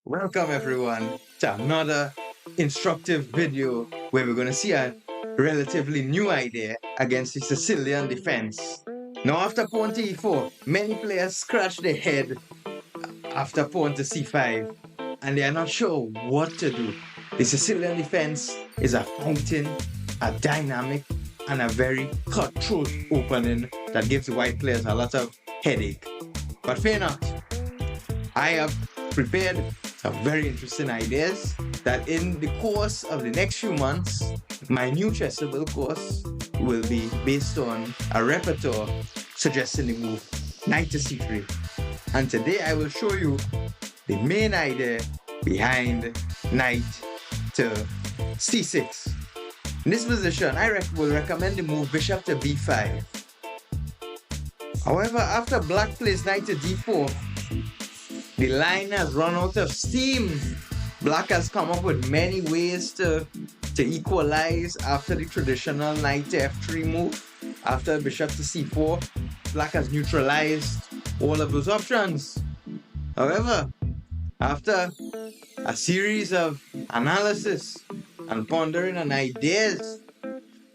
Welcome everyone to another instructive video where we're going to see a relatively new idea against the Sicilian defense. Now after pawn to e4, many players scratch their head after pawn to c5 and they are not sure what to do. The Sicilian defense is a fighting, a dynamic and a very cutthroat opening that gives the white players a lot of headache. But fear not, I have prepared some very interesting ideas that in the course of the next few months, my new Chessable course will be based on a repertoire suggesting the move knight to c3. And today I will show you the main idea behind knight to c6. In this position, I will recommend the move bishop to b5. However, after black plays knight to d4, the line has run out of steam. Black has come up with many ways to equalize after the traditional knight to f3 move. After bishop to c4, black has neutralized all of those options. However, after a series of analysis and pondering on ideas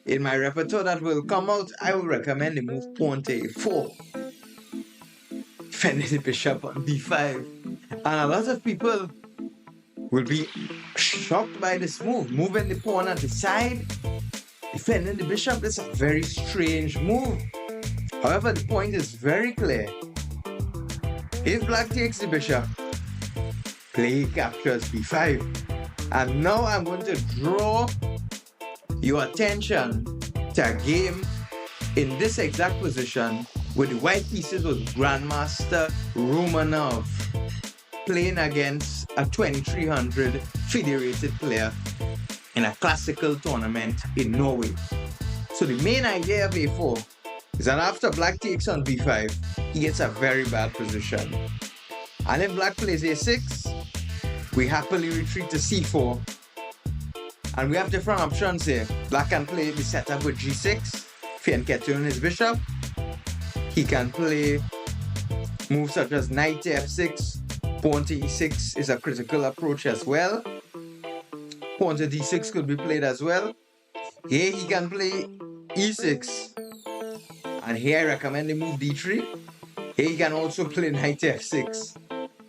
in my repertoire that will come out, I will recommend the move pawn to a4. Defending the bishop on b5. And a lot of people will be shocked by this move. Moving the pawn at the side, defending the bishop. It's a very strange move. However, the point is very clear. If black takes the bishop, play captures b5. And now I'm going to draw your attention to a game in this exact position where the white pieces was Grandmaster Ramoutar playing against a 2300 federated player in a classical tournament in Norway. So the main idea of a4 is that after black takes on b5, he gets a very bad position. And if black plays a6, we happily retreat to c4. And we have different options here. Black can play the setup with g6, fianchettoing his bishop. He can play moves such as knight to f6, pawn to e6 is a critical approach as well. Pawn to d6 could be played as well. Here he can play e6. And here I recommend the move d3. Here he can also play knight to f6.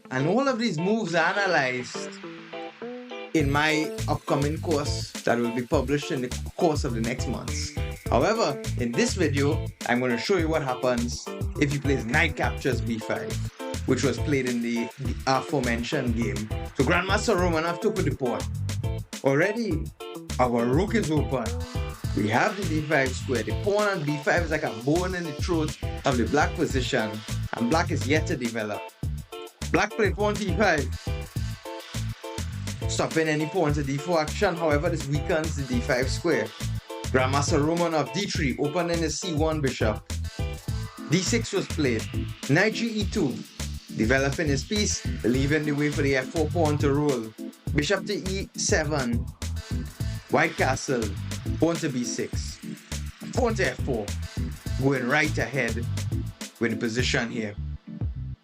And all of these moves are analyzed in my upcoming course that will be published in the course of the next months. However, in this video, I'm going to show you what happens if he plays knight captures b5, which was played in the aforementioned game. So Grandmaster Ramoutar took with the pawn. Already, our rook is open. We have the d5 square. The pawn on b5 is like a bone in the throat of the black position, and black is yet to develop. Black played pawn to e5, stopping any pawn to d4 action. However, this weakens the d5 square. Grandmaster Ramoutar d3, opening the c1 bishop. d6 was played. Knight e2, developing his piece, leaving the way for the f4 pawn to roll. Bishop to e7, white castle, pawn to b6, pawn to f4, going right ahead with the position here.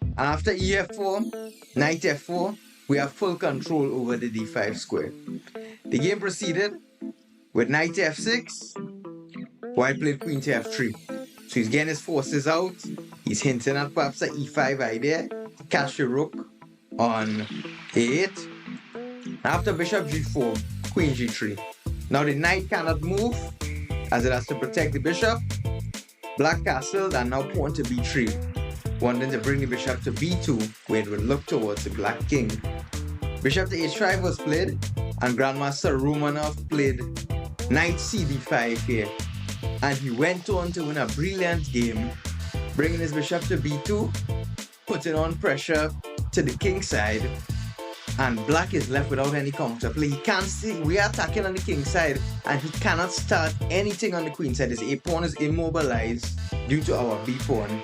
And after ef4, knight f4, we have full control over the d5 square. The game proceeded with knight to f6, white played queen to f3. So he's getting his forces out. He's hinting at perhaps an e5 idea to catch the rook on a8. After bishop g4, queen g3. Now the knight cannot move as it has to protect the bishop. Black castled and now pawn to b3, wanting to bring the bishop to b2 where it would look towards the black king. Bishop to h5 was played and Grandmaster Ramoutar played knight cd5 here. And he went on to win a brilliant game, bringing his bishop to b2, putting on pressure to the king side, and black is left without any counterplay. He can't see, we are attacking on the king side, and he cannot start anything on the queen side. His a pawn is immobilized due to our b pawn.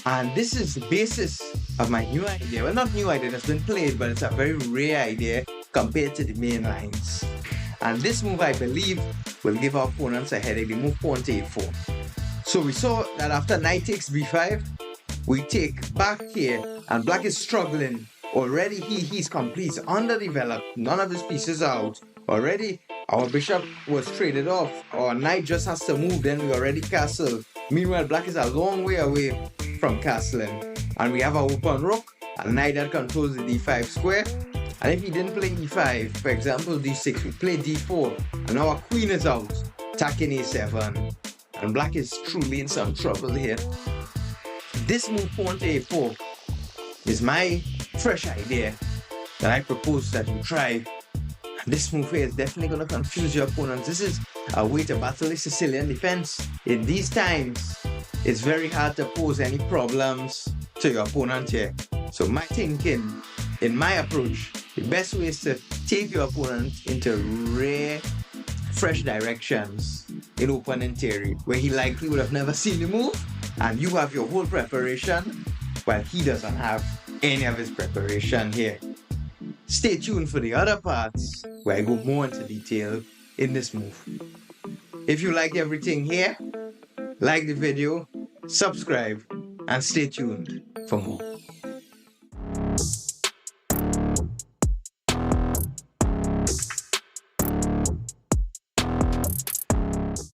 And this is the basis of my new idea. Well, not new idea, that's been played, but it's a very rare idea compared to the main lines. And this move, I believe, will give our opponents a headache. They move pawn to a4. So we saw that after knight takes b5, we take back here, and black is struggling Already he's complete, he's underdeveloped, none of his pieces are out. Already our bishop was traded off, our knight just has to move, then we already castle. Meanwhile, black is a long way away from castling. And we have our open rook, a knight that controls the d5 square. And if he didn't play e5, for example d6, we play d4, and now our queen is out, attacking a7. And black is truly in some trouble here. This move, pawn to a4, is my fresh idea that I propose that you try. And this move here is definitely going to confuse your opponent. This is a way to battle the Sicilian defense. In these times, it's very hard to pose any problems to your opponent here. So my thinking, in my approach, the best way is to take your opponent into rare, fresh directions in opening theory, where he likely would have never seen the move, and you have your whole preparation, while he doesn't have any of his preparation here. Stay tuned for the other parts, where I go more into detail in this move. If you like everything here, like the video, subscribe, and stay tuned for more.